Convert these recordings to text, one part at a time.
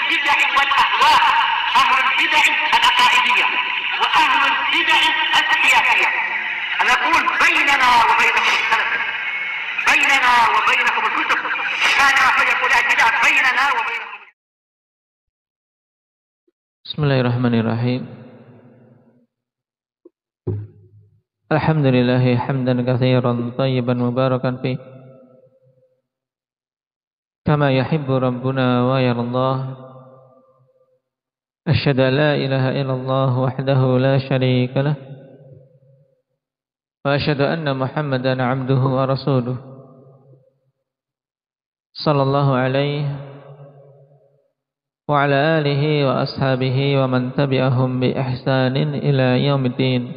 البدع والأهواء، أهل البدع العقائدية وأهل البدع السياسية. أنا أقول بيننا وبينكم السلف، بيننا وبينكم الكتب، كان فيقول البدع بيننا وبينكم. Bismillahirrahmanirrahim. Alhamdulillah hamdan katsiran thayyiban mubarakan fi kama yuhibbu rabbuna wa yardah. Asyhadu an la ilaha illallah wahdahu la syarika lah wa asyhadu anna Muhammadan 'abduhu wa rasuluh sallallahu alaihi wa ala alihi wa ashabihi wa man tabi'ahum bi ihsanin ila yaumiddin.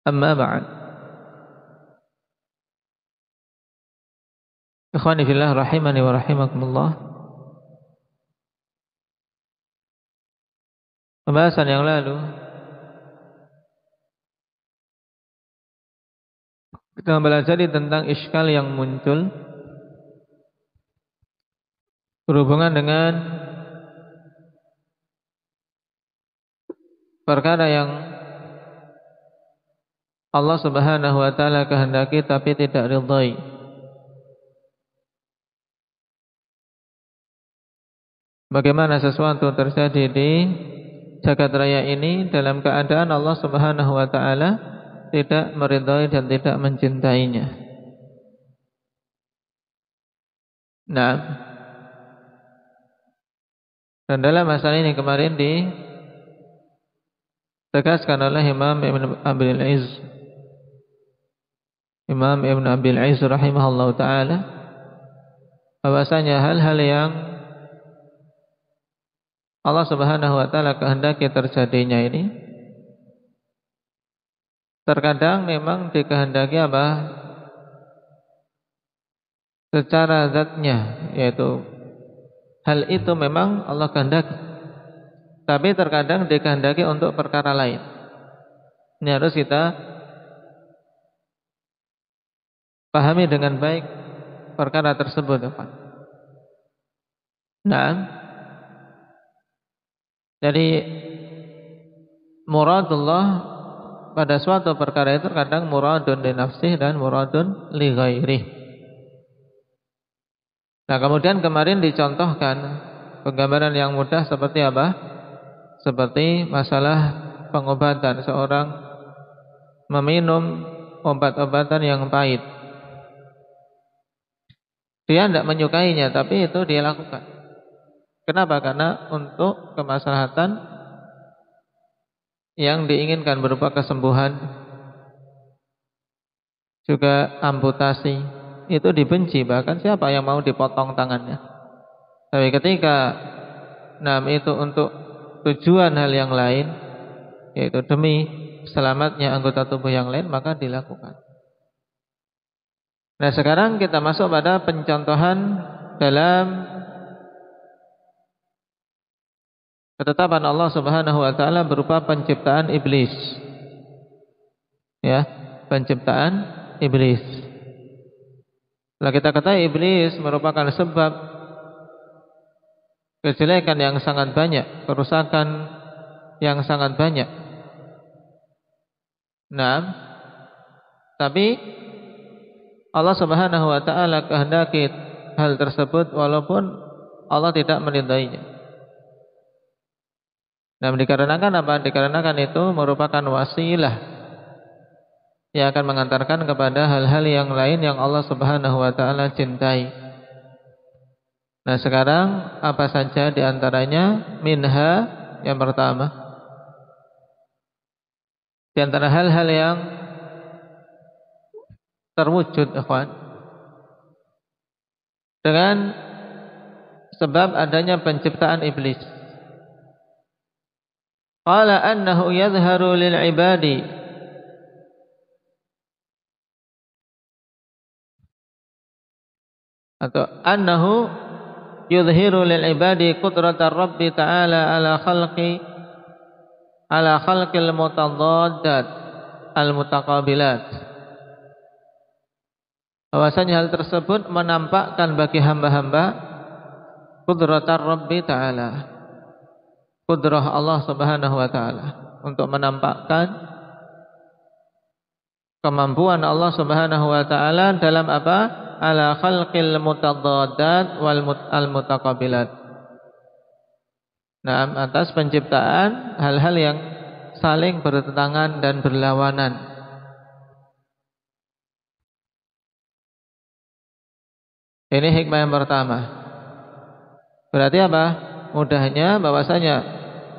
Amma ba'd. Ikhwani fillah rahimani wa rahimakumullah. Pembahasan yang lalu kita belajar tentang iskal yang muncul berhubungan dengan perkara yang Allah Subhanahu wa taala kehendaki tapi tidak ridhai. Bagaimana sesuatu terjadi di jagat raya ini dalam keadaan Allah Subhanahu wa taala tidak meridhai dan tidak mencintainya. Nah, dan dalam masalah ini kemarin ditegaskan oleh Imam Ibn Abil Izz rahimahullah ta'ala bahwasanya hal-hal yang Allah Subhanahu wa ta'ala kehendaki terjadinya ini terkadang memang dikehendaki secara zatnya, yaitu hal itu memang Allah kehendaki, tapi terkadang dikehendaki untuk perkara lain. Ini harus kita pahami dengan baik perkara tersebut. Nah, jadi muradullah pada suatu perkara itu terkadang muradun li nafsih dan muradun li ghairih. Nah, kemudian kemarin dicontohkan penggambaran yang mudah seperti apa? Seperti masalah pengobatan. Seorang meminum obat-obatan yang pahit. Dia tidak menyukainya, tapi itu dia lakukan. Kenapa? Karena untuk kemaslahatan yang diinginkan berupa kesembuhan, juga amputasi, itu dibenci, bahkan siapa yang mau dipotong tangannya. Tapi ketika itu untuk tujuan hal yang lain, yaitu demi selamatnya anggota tubuh yang lain, maka dilakukan. Nah, sekarang kita masuk pada pencontohan dalam ketetapan Allah Subhanahu wa taala berupa penciptaan iblis. Ya, penciptaan iblis. Nah, kita katakan iblis merupakan sebab kejelekan yang sangat banyak, kerusakan yang sangat banyak. Nah, tapi Allah Subhanahu wa taala kehendaki hal tersebut walaupun Allah tidak meridainya. Nah, dikarenakan apa? Dikarenakan itu merupakan wasilah yang akan mengantarkan kepada hal-hal yang lain yang Allah Subhanahu wa taala cintai. Nah, sekarang apa saja di antaranya? Minha, yang pertama, di antara hal-hal yang terwujud, ikhwan, dengan sebab adanya penciptaan iblis. Qala annahu yadhharu lil ibadi atau annahu yudhiru lil ibadi qudratar rabbi ta'ala ala khalqil mutadaddat al mutaqabilat. bahwasanya hal tersebut menampakkan bagi hamba-hamba qudratar Rabbi Ta'ala, qudrah Allah Subhanahu wa Ta'ala, untuk menampakkan kemampuan Allah Subhanahu wa Ta'ala dalam apa? Ala khalqil mutadaddat wal mutaqabilat. Nah, atas penciptaan hal-hal yang saling bertentangan dan berlawanan. Ini hikmah yang pertama. Berarti apa? Mudahnya bahwasanya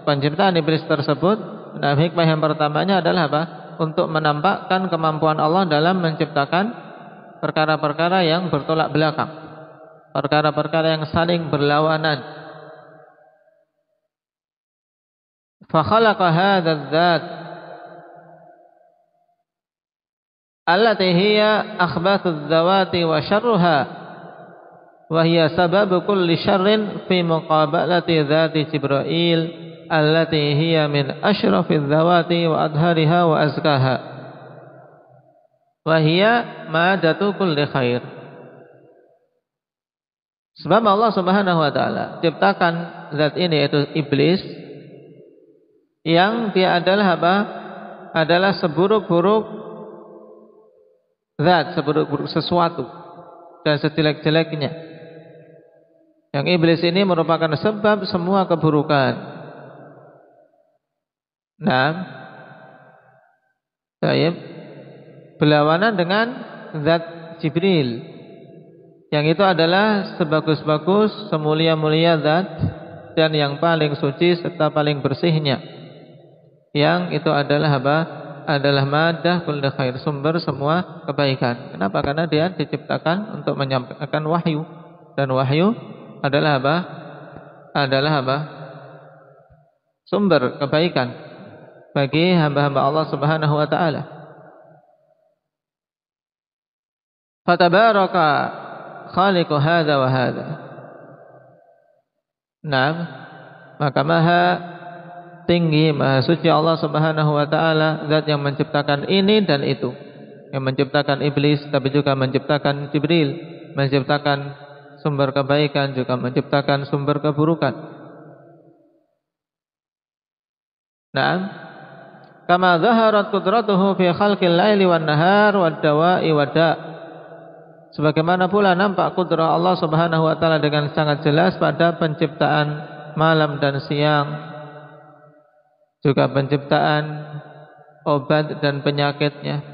penciptaan iblis tersebut, nah hikmah yang pertamanya adalah apa? Untuk menampakkan kemampuan Allah dalam menciptakan perkara-perkara yang bertolak belakang, perkara-perkara yang saling berlawanan. Fa khalaqa hadza dzat allati hiya akhbathu dzawati wa syarruha wa hiya sababu kulli syarrin fi muqabalati dzati Jibril allati hiya min asyrafidz dzawati wa adhariha wa azkaha wa hiya madatu kulli khair. Sebab Allah Subhanahu wa Ta'ala ciptakan zat ini, yaitu iblis, yang dia adalah apa? Adalah seburuk-buruk zat, seburuk-buruk sesuatu dan sejelek-jeleknya. Yang iblis ini merupakan sebab semua keburukan. Nah, baik, berlawanan dengan zat Jibril, yang itu adalah sebagus-bagus, semulia-mulia zat dan yang paling suci serta paling bersihnya. Yang itu adalah apa? Adalah madah kulli khair, sumber semua kebaikan. Kenapa? Karena dia diciptakan untuk menyampaikan wahyu, dan wahyu adalah apa? Adalah apa? Sumber kebaikan bagi hamba-hamba Allah Subhanahu wa Ta'ala. Fatabaraka khaliqu hadza wa hadza. Naam, maka maha tinggi, maha suci Allah Subhanahu wa Ta'ala, zat yang menciptakan ini dan itu, yang menciptakan iblis tapi juga menciptakan Jibril, menciptakan sumber kebaikan juga menciptakan sumber keburukan. Naam, kama zaharat qudratuhu fi khalqil laili wan nahar wad dawa'i wada. Sebagaimana pula nampak kudrah Allah Subhanahu wa Ta'ala dengan sangat jelas pada penciptaan malam dan siang, juga penciptaan obat dan penyakitnya,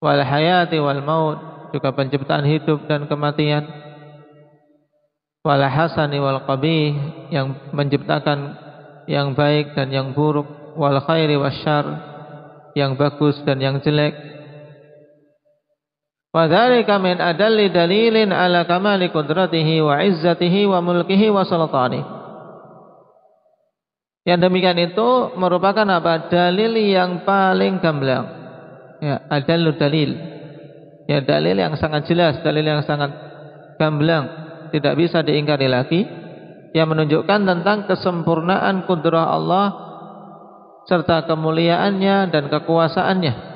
wal hayati wal maut, juga penciptaan hidup dan kematian, wal hasani wal qabih, yang menciptakan yang baik dan yang buruk, wal khairi wasyarr, yang bagus dan yang jelek. Wa dzalika min adalli dalilin ala kamali qudratihi wa izzatihi wa mulkihi wa sultanihi. Yang demikian itu merupakan apa? Dalil yang paling gamblang. Ya, adallu dalil. Ya, dalil yang sangat jelas, dalil yang sangat gamblang, tidak bisa diingkari lagi, yang menunjukkan tentang kesempurnaan kudrah Allah serta kemuliaannya dan kekuasaannya.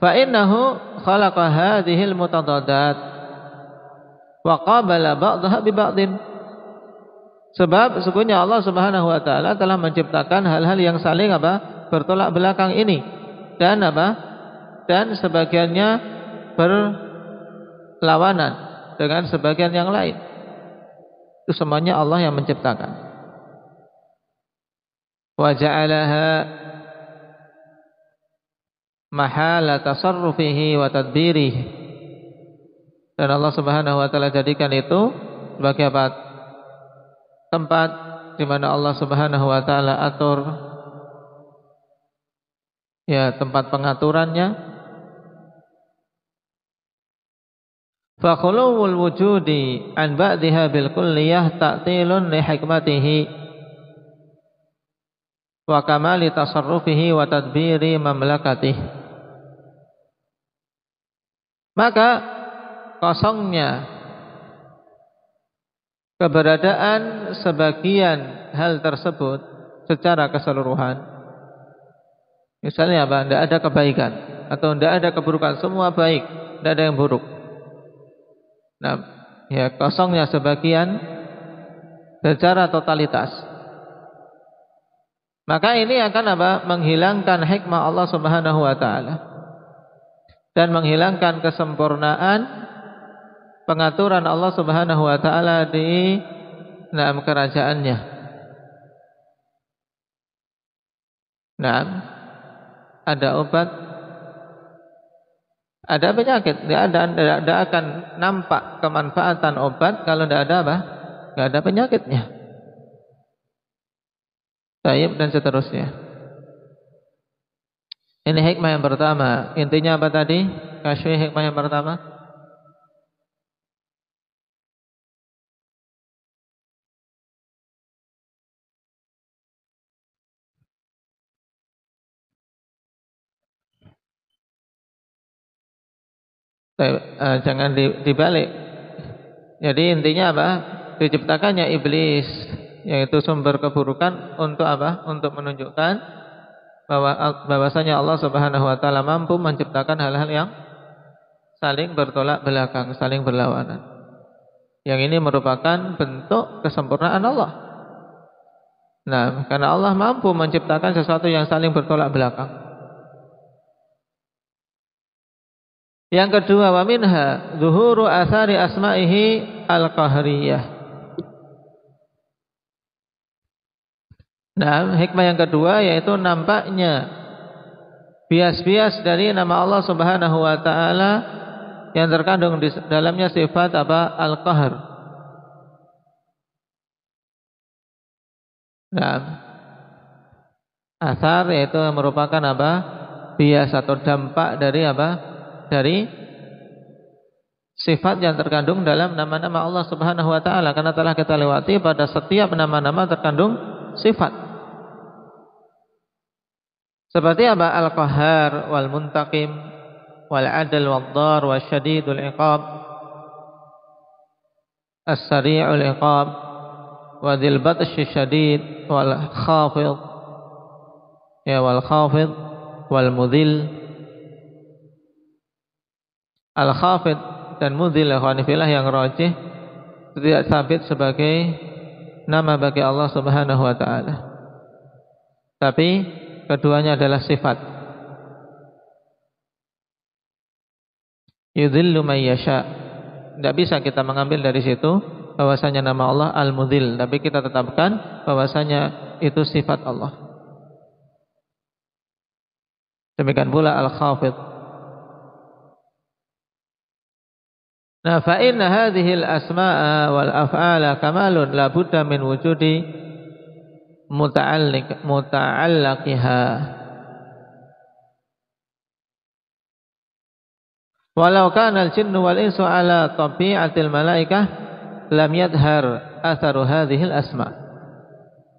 Fa innahu khalaqa hadhil mutadaddat wa qabala ba'daha bi ba'din. Sebab sesungguhnya Allah Subhanahu wa Ta'ala telah menciptakan hal-hal yang saling apa? Bertolak belakang ini. Dan apa? Dan sebagiannya berlawanan dengan sebagian yang lain. Itu semuanya Allah yang menciptakan. Wa ja'alaha mahala tasarrufihi wa tadbirihi. Dan Allah Subhanahu wa Ta'ala jadikan itu sebagai apa? Tempat di mana Allah Subhanahu wa Ta'ala atur, ya, tempat pengaturannya. Fa khuluwul wujudi an ba'daha bil kulliyah ta'tilun li hikmatihi wa kamali tasarrufihi wa tadbiri mamlakatihi. Maka kosongnya keberadaan sebagian hal tersebut secara keseluruhan Misalnya apa? Tidak ada kebaikan atau tidak ada keburukan, semua baik, tidak ada yang buruk. Nah, ya kosongnya sebagian secara totalitas. Maka ini akan apa? Menghilangkan hikmah Allah Subhanahu wa taala dan menghilangkan kesempurnaan pengaturan Allah Subhanahu wa taala di dalam kerajaannya. Nah, ada obat, ada penyakit, tidak akan nampak kemanfaatan obat kalau tidak ada apa? Tidak ada penyakitnya. Taib dan seterusnya. Ini hikmah yang pertama. Intinya apa tadi? Kasyfi hikmah yang pertama. Jangan dibalik. Jadi intinya apa? Diciptakannya iblis, yaitu sumber keburukan, untuk apa? Untuk menunjukkan bahwasanya Allah Subhanahu wa taala mampu menciptakan hal-hal yang saling bertolak belakang, saling berlawanan. Yang ini merupakan bentuk kesempurnaan Allah. Nah, karena Allah mampu menciptakan sesuatu yang saling bertolak belakang. Yang kedua, wa minha zuhuru athari asma'ihi al-qahriyah. Nah, hikmah yang kedua yaitu nampaknya bias-bias dari nama Allah Subhanahu wa taala yang terkandung di dalamnya sifat apa? Al-qahr. Nah, asar yaitu merupakan apa? Bias atau dampak dari apa? Dari sifat yang terkandung dalam nama-nama Allah Subhanahu wa taala, karena telah kita lewati pada setiap nama-nama terkandung sifat. Seperti apa? Al-Qahhar wal Muntaqim wal Adl wal Dar wal Syadidul Iqab, As-Sari'ul Iqab wa Dzil Batshi Syadid wal Khafid, ya wal Khafid wal Mudhil. Al-Khafid dan Mudhil ikhwanifillah yang rajih tidak sabit sebagai nama bagi Allah Subhanahu wa taala. Tapi keduanya adalah sifat. Yudhillu may yasha. Tidak bisa kita mengambil dari situ bahwasanya nama Allah Al-Mudhil, tapi kita tetapkan bahwasanya itu sifat Allah. Demikian pula Al-Khafid. Nah, fa inna hadhihi al-asma'a wal af'ala kamalun la budda min wujudi muta'allaqiha. Walau kana al-jinnu wal insu ala tabi'atil malaikah lam yadhhar atharu hadhihi al-asma'.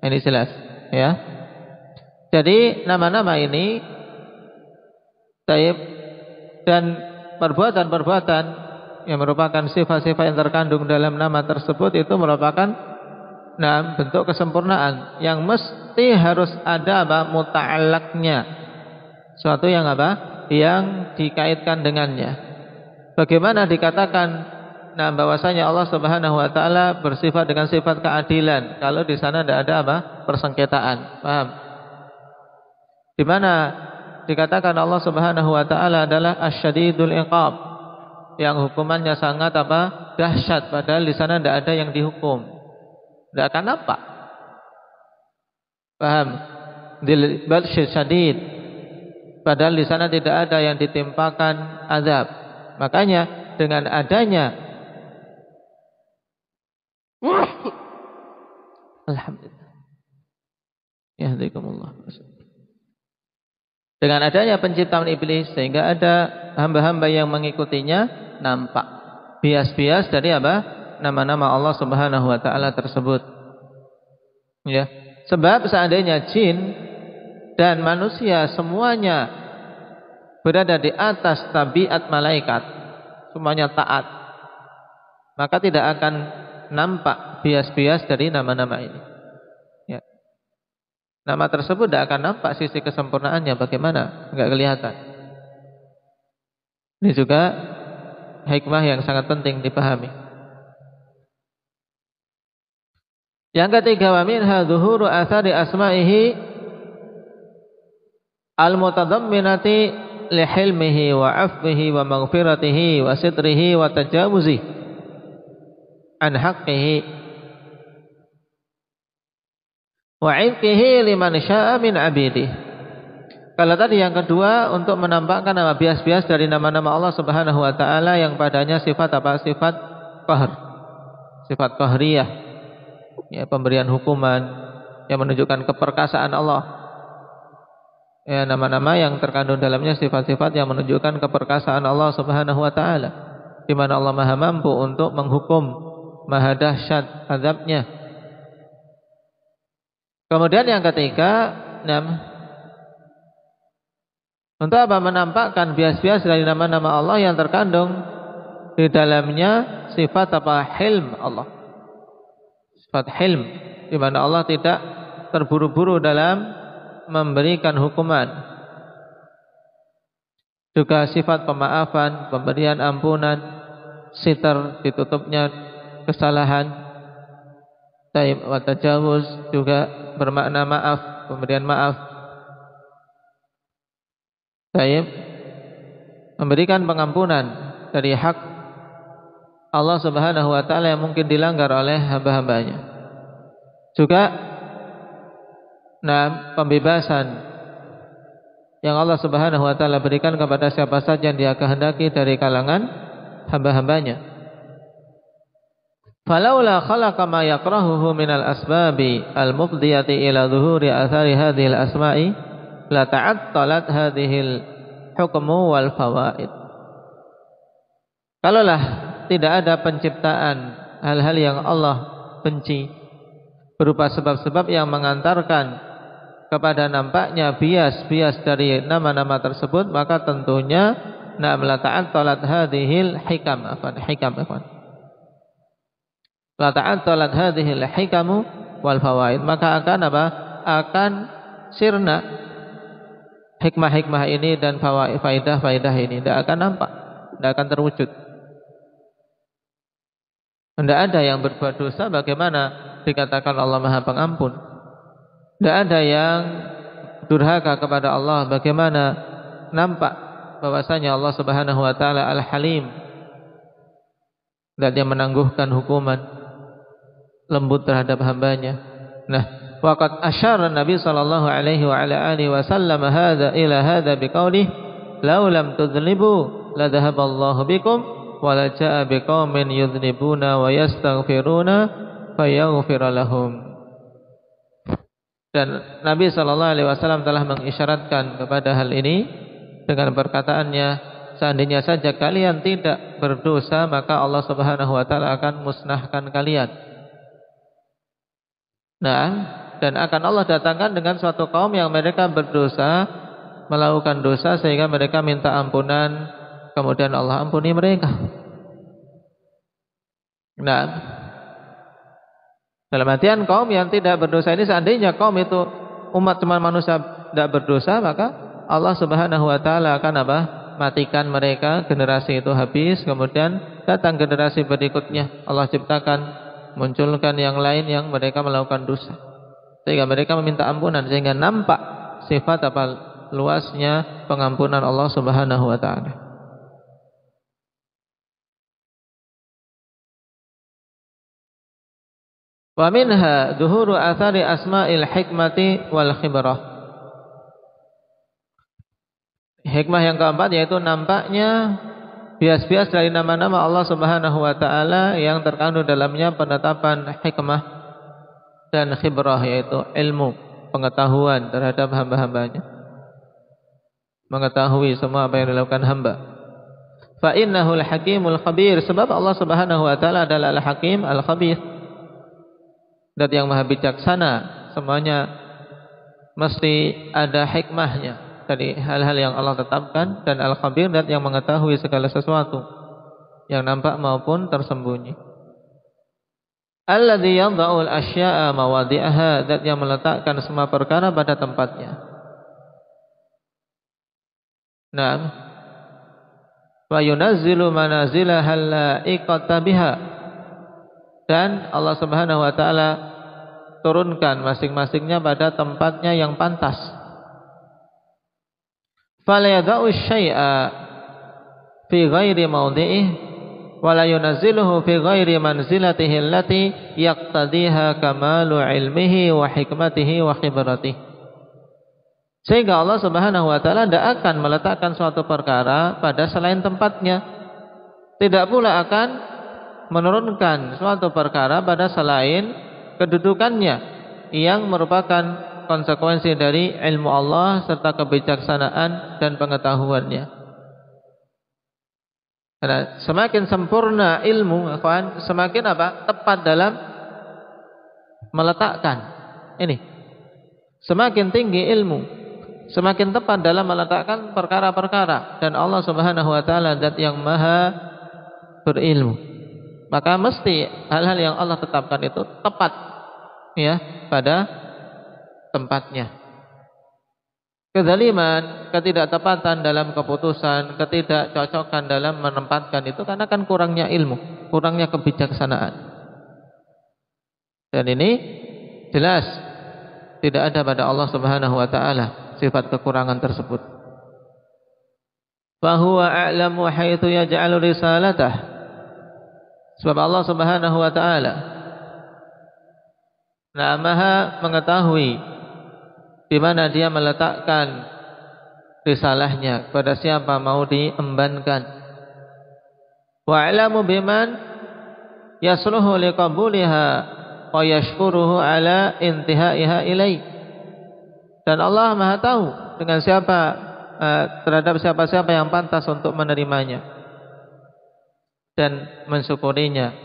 Ini jelas, ya. Jadi nama-nama ini taib dan perbuatan-perbuatan yang merupakan sifat-sifat yang terkandung dalam nama tersebut itu merupakan bentuk kesempurnaan yang mesti harus ada apa? Muta'allaqnya, suatu yang apa? Yang dikaitkan dengannya. Bagaimana dikatakan bahwasanya Allah Subhanahu wa taala bersifat dengan sifat keadilan kalau di sana tidak ada apa? Persengketaan. Paham? Di mana dikatakan Allah Subhanahu wa taala adalah Asy-Syadidul Iqab, yang hukumannya sangat apa? Dahsyat, padahal di sana tidak ada yang dihukum. Tidak akan nampak. Paham? Dzil Batshi Syadid, padahal di sana tidak ada yang ditimpakan azab. Makanya dengan adanya alhamdulillah. Yahdikumullah. Dengan adanya penciptaan iblis sehingga ada hamba-hamba yang mengikutinya, nampak bias-bias dari apa? Nama-nama Allah Subhanahu wa taala tersebut. Ya. Sebab seandainya jin dan manusia semuanya berada di atas tabiat malaikat, semuanya taat, maka tidak akan nampak bias-bias dari nama-nama ini. Ya. Nama tersebut tidak akan nampak sisi kesempurnaannya bagaimana, enggak kelihatan. Ini juga hikmah yang sangat penting dipahami. Yang ketiga, wa minha zuhuru athari asma'ihi al-mutadamminati li hilmihi wa 'afwihi wa maghfiratihi wa sitrihi wa tajawuzihi an haqqihi wa 'inqihi liman syaa min 'abidihi. Kalau tadi yang kedua untuk menampakkan nama bias-bias dari nama-nama Allah Subhanahu wa taala yang padanya sifat apa? Sifat qahr. Sifat qahriyah. Ya, pemberian hukuman yang menunjukkan keperkasaan Allah. Ya, nama-nama yang terkandung dalamnya sifat-sifat yang menunjukkan keperkasaan Allah Subhanahu wa taala, di mana Allah Maha mampu untuk menghukum, maha dahsyat azabnya. Kemudian yang ketiga, untuk apa? Menampakkan bias-bias dari nama-nama Allah yang terkandung di dalamnya sifat apa? Hilm Allah. Sifat hilm, di mana Allah tidak terburu-buru dalam memberikan hukuman. Juga sifat pemaafan, pemberian ampunan, sitar, ditutupnya kesalahan. Taib wa tajawuz juga bermakna maaf, pemberian maaf. Taib, memberikan pengampunan dari hak Allah Subhanahu wa taala yang mungkin dilanggar oleh hamba-hambanya. Juga pembebasan yang Allah Subhanahu wa taala berikan kepada siapa saja yang Dia kehendaki dari kalangan hamba-hambanya. Falaula khalaqa ma yakrahuhu minal asbabi al-mufdiyati ila zuhuri athari hadhil asma'i la ta'attalat hadhil hukmu wal fawaid. Kalaulah tidak ada penciptaan hal-hal yang Allah benci berupa sebab-sebab yang mengantarkan kepada nampaknya bias-bias dari nama-nama tersebut, maka tentunya la ta'attalat hadhil hikam la ta'attalat hadhil hikamu wal fawaid, maka akan apa? Akan sirna hikmah-hikmah ini dan faidah-faidah ini, tidak akan nampak, tidak akan terwujud. Tidak ada yang berbuat dosa bagaimana dikatakan Allah Maha Pengampun. Tidak ada yang durhaka kepada Allah bagaimana nampak bahwasanya Allah Subhanahu wa taala Al-Halim, dan Dia menangguhkan hukuman, lembut terhadap hambanya. Nah, waqad asyara Nabi sallallahu alaihi wa ala alihi wasallam hadza ila hadza biqaulih law lam tudzlibu la dhahaballahu bikum wa la jaa biqaumin yudznibuna wa yastaghfiruna fayaghfir lahum. Dan Nabi sallallahu alaihi wasallam telah mengisyaratkan kepada hal ini dengan perkataannya, seandainya saja kalian tidak berdosa, maka Allah Subhanahu wa taala akan musnahkan kalian. Nah, dan akan Allah datangkan dengan suatu kaum yang mereka berdosa, melakukan dosa sehingga mereka minta ampunan, kemudian Allah ampuni mereka. Nah, dalam artian kaum yang tidak berdosa ini, seandainya kaum itu umat cuma manusia tidak berdosa, maka Allah Subhanahu wa taala akan apa? Matikan mereka, generasi itu habis, kemudian datang generasi berikutnya. Allah ciptakan, munculkan yang lain yang mereka melakukan dosa, sehingga mereka meminta ampunan, sehingga nampak sifat apa luasnya pengampunan Allah Subhanahu wa taala. Wa minha zuhuru athari asma'il hikmati wal khibrah. Hikmah yang keempat yaitu nampaknya bias-bias dari nama-nama Allah Subhanahu wa taala yang terkandung dalamnya penetapan hikmah dan khibrah, yaitu ilmu, pengetahuan terhadap hamba-hambanya, mengetahui semua apa yang dilakukan hamba. Fa innahul hakimul khabir, sebab Allah Subhanahu wa taala adalah al-hakim al-khabir, dan yang maha bijaksana, semuanya mesti ada hikmahnya dari hal-hal yang Allah tetapkan, dan al-khabir, dan yang mengetahui segala sesuatu yang nampak maupun tersembunyi. Alladzi yadha'ul asya'a mawadhi'aha, zat yang meletakkan semua perkara pada tempatnya. Naam. Wa yunazzilu manazilaha la'iqata biha, dan Allah Subhanahu wa taala turunkan masing-masingnya pada tempatnya yang pantas. Fala yadha'u syai'a fi ghairi mawdhi'ihi wa la yunazziluhu fi ghairi manzilatihi allati yaqtadiha kamalu ilmihi wa hikmatihi wa khibratihi. Sehingga Allah Subhanahu wa taala tidak akan meletakkan suatu perkara pada selain tempatnya. Tidak pula akan menurunkan suatu perkara pada selain kedudukannya, yang merupakan konsekuensi dari ilmu Allah serta kebijaksanaan dan pengetahuannya. Karena semakin sempurna ilmu, semakin tepat dalam meletakkan. Ini semakin tinggi ilmu, semakin tepat dalam meletakkan perkara-perkara, dan Allah Subhanahu wa taala zat yang maha berilmu. Maka mesti hal-hal yang Allah tetapkan itu tepat ya pada tempatnya. Kezaliman, ketidaktepatan dalam keputusan, ketidakcocokan dalam menempatkan itu karena kan kurangnya ilmu, kurangnya kebijaksanaan. Dan ini jelas tidak ada pada Allah Subhanahu wa taala sifat kekurangan tersebut. Fa huwa a'lamu haitsu yaj'alu risalatah. Sebab Allah Subhanahu wa taala Maha mengetahui di mana Dia meletakkan risalahnya, kepada siapa mau diembankan. Wa a'lamu biman yasluhu liqabuliha wa yashkuruhu ala intihaiha ilaih. Dan Allah Maha tahu dengan siapa, terhadap siapa-siapa yang pantas untuk menerimanya dan mensyukurinya.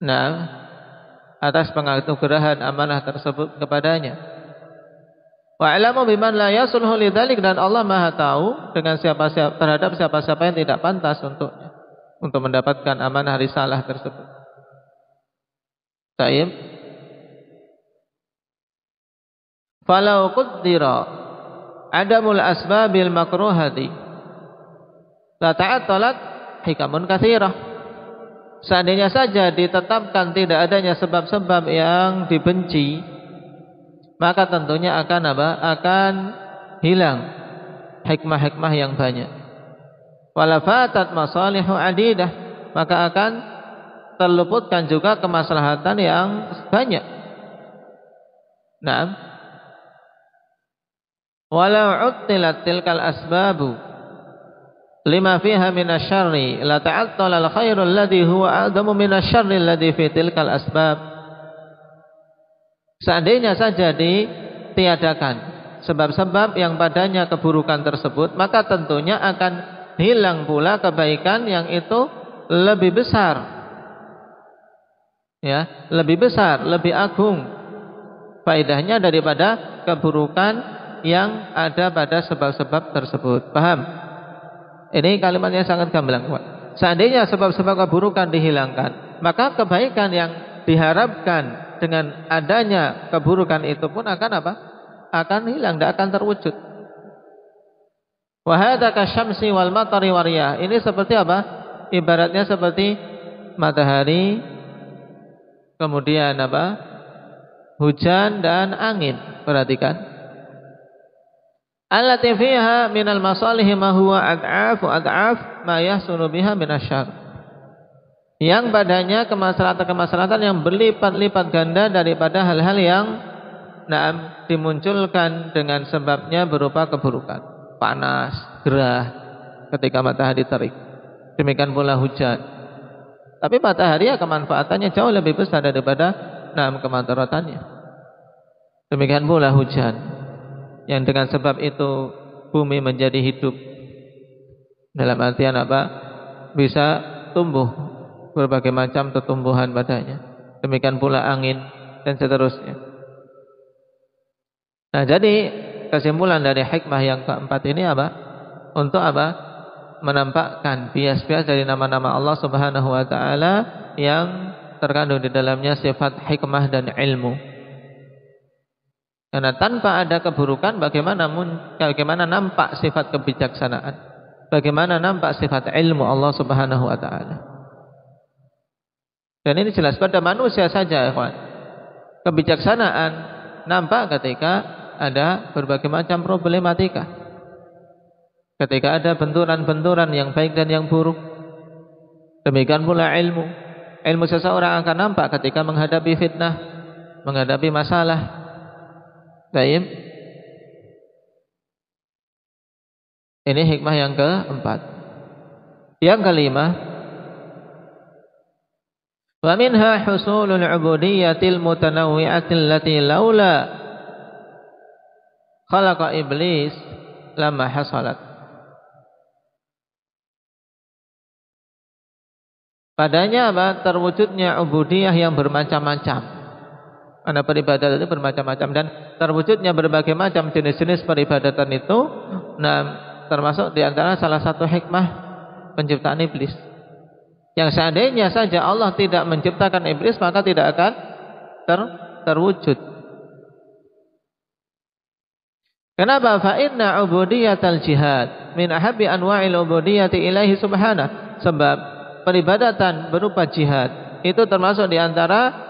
Nah, atas penganugerahan amanah tersebut kepadanya. Wa a'lamu biman la yasluhu lidzalik, dan Allah Maha tahu dengan siapa-siapa, terhadap siapa-siapa yang tidak pantas untuk mendapatkan amanah risalah tersebut. Taib. Falau qaddira adamul asbabil makruhati la ta'attalat hikamun katsirah. Seandainya saja ditetapkan tidak adanya sebab-sebab yang dibenci, maka tentunya akan akan hilang hikmah-hikmah yang banyak. Wala fatat masalihu adidah, maka akan terluputkan juga kemaslahatan yang banyak. Naam. Walau uttilat tilkal asbabu lima fiha minasyarri la ta'attala al-khairu alladhi huwa a'zamu minasyarri alladhi fi tilkal asbab. Seandainya saja ditiadakan sebab-sebab yang padanya keburukan tersebut, maka tentunya akan hilang pula kebaikan yang itu lebih besar, ya, lebih besar, lebih agung faedahnya daripada keburukan yang ada pada sebab-sebab tersebut. Paham? Ini kalimatnya sangat gamblang. Seandainya sebab-sebab keburukan dihilangkan, maka kebaikan yang diharapkan dengan adanya keburukan itu pun akan akan hilang, tidak akan terwujud. Wa hadza kasyamsi wal matari wariyah. Ini seperti ibaratnya seperti matahari, kemudian hujan dan angin. Perhatikan. Allati fiha minal masalihi ma huwa ad'af ma yahsulu biha minasyarr. Yang padanya kemaslahatan-kemaslahatan yang berlipat-lipat ganda daripada hal-hal yang dimunculkan dengan sebabnya berupa keburukan. Panas, gerah ketika matahari terik. Demikian pula hujan. Tapi matahari kemanfaatannya jauh lebih besar daripada kemadaratannya. Demikian pula hujan, yang dengan sebab itu bumi menjadi hidup. Dalam artian bisa tumbuh berbagai macam tumbuhan padanya. Demikian pula angin dan seterusnya. Nah, jadi kesimpulan dari hikmah yang keempat ini untuk menampakkan bias-bias dari nama-nama Allah Subhanahu wa taala yang terkandung di dalamnya sifat hikmah dan ilmu. Karena tanpa ada keburukan, bagaimana nampak sifat kebijaksanaan? Bagaimana nampak sifat ilmu Allah Subhanahu wa taala? Dan ini jelas pada manusia saja, ikhwan. Kebijaksanaan nampak ketika ada berbagai macam problematika. Ketika ada benturan-benturan yang baik dan yang buruk. Demikian pula ilmu. Ilmu seseorang akan nampak ketika menghadapi fitnah, menghadapi masalah. Baik. Ini hikmah yang keempat. Yang kelima, wa minha husulul ubudiyyatil mutanawwi'atil lati laula khalaqa iblis lama hasalat. Padanya apa? Terwujudnya ubudiyah yang bermacam-macam. Karena peribadatan itu bermacam-macam dan terwujudnya berbagai macam jenis-jenis peribadatan itu, nah termasuk di antara salah satu hikmah penciptaan iblis. Yang seandainya saja Allah tidak menciptakan iblis, maka tidak akan terwujud. Kenapa? Fa inna ubudiyatal jihad min ahabbi anwa'il ubudiyati ilaihi subhanahu. Sebab peribadatan berupa jihad itu termasuk di antara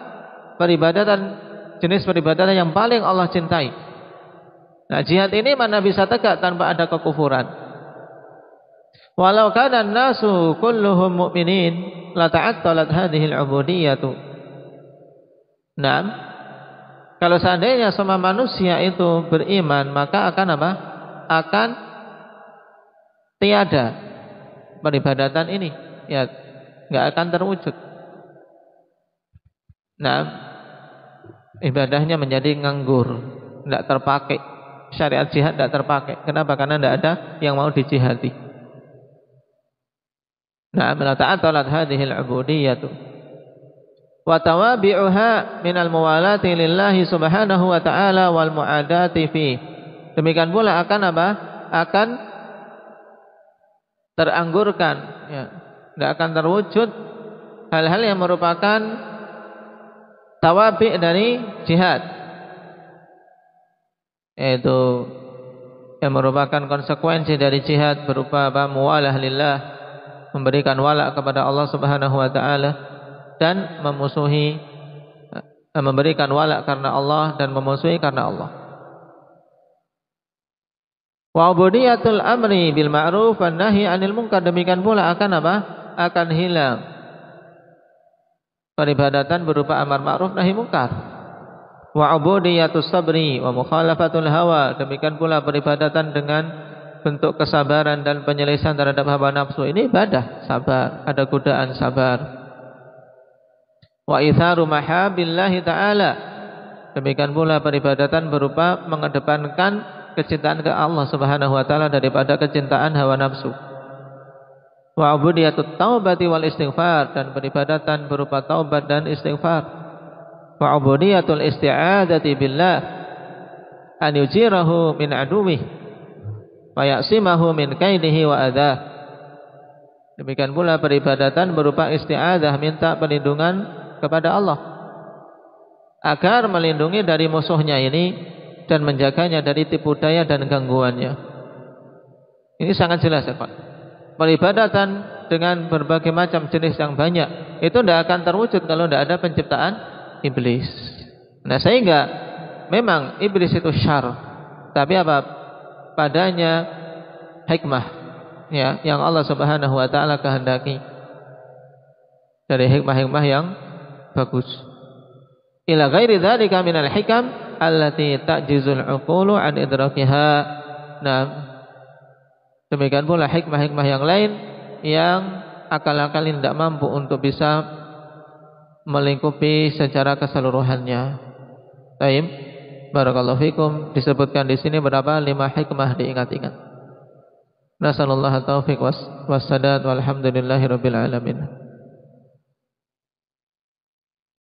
jenis peribadatan yang paling Allah cintai. Nah, jihad ini mana bisa tegak tanpa ada kekufuran. Walau kana an-nasu kulluhum mu'minin la ta'attalat hadhihi al-'ubudiyyatu. Nah, kalau seandainya semua manusia itu beriman, maka akan apa? Akan tiada peribadatan ini. Ya, enggak akan terwujud. Nah, ibadahnya menjadi nganggur, tidak terpakai. Syariat jihad tidak terpakai. Kenapa? Karena tidak ada yang mau dijihadi. Nah, la ta'attalat hadhihi al-'ubudiyyah wa tawabi'uha min al-muwalati lillahi subhanahu wa ta'ala wal mu'adati fi. Demikian pula akan apa? Akan teranggurkan, ya, tidak akan terwujud hal-hal yang merupakan tawabi' dari jihad, yaitu yang merupakan konsekuensi dari jihad berupa apa? Muwalah lillah, memberikan wala kepada Allah Subhanahu wa taala dan memberikan wala karena Allah dan memusuhi karena Allah. Wa ubudiyatul amri bil ma'ruf wan nahyi 'anil munkar. Demikian pula akan apa? Akan hilang peribadatan berupa amar ma'ruf nahi munkar. Wa ubudiyatus sabri wa mukhalafatul hawa. Demikian pula peribadatan dengan bentuk kesabaran dan penyelesaian terhadap hawa nafsu. Ini ibadah, sabar, ada godaan sabar. Wa itharu mahabbillahi ta'ala. Demikian pula peribadatan berupa mengedepankan kecintaan ke Allah Subhanahu wa taala daripada kecintaan hawa nafsu. Wa ubudiyatut taubati wal istighfar, dan peribadatan berupa taubat dan istighfar. Wa ubudiyatul isti'adzati billah an yujirahu min aduwih wa ya'simahu min kaidihi wa adha. Demikian pula peribadatan berupa isti'adzah, minta perlindungan kepada Allah agar melindungi dari musuhnya ini dan menjaganya dari tipu daya dan gangguannya. Ini sangat jelas ya Pak. Peribadatan dengan berbagai macam jenis yang banyak itu tidak akan terwujud kalau tidak ada penciptaan iblis. Nah, sehingga memang iblis itu syar, tapi apa? Padanya hikmah, ya, yang Allah Subhanahu wa taala kehendaki dari hikmah-hikmah yang bagus. Ila ghairi dzalika minal hikam allati ta'jizul 'uqulu an idrakiha. Nah, demikian pula hikmah-hikmah yang lain yang akal-akal tidak mampu untuk bisa melingkupi secara keseluruhannya. Baik, barakallahu fikum. Disebutkan di sini berapa? 5 hikmah, diingat-ingat. Nasallallahu taufiq was sadad walhamdulillahirabbil alamin.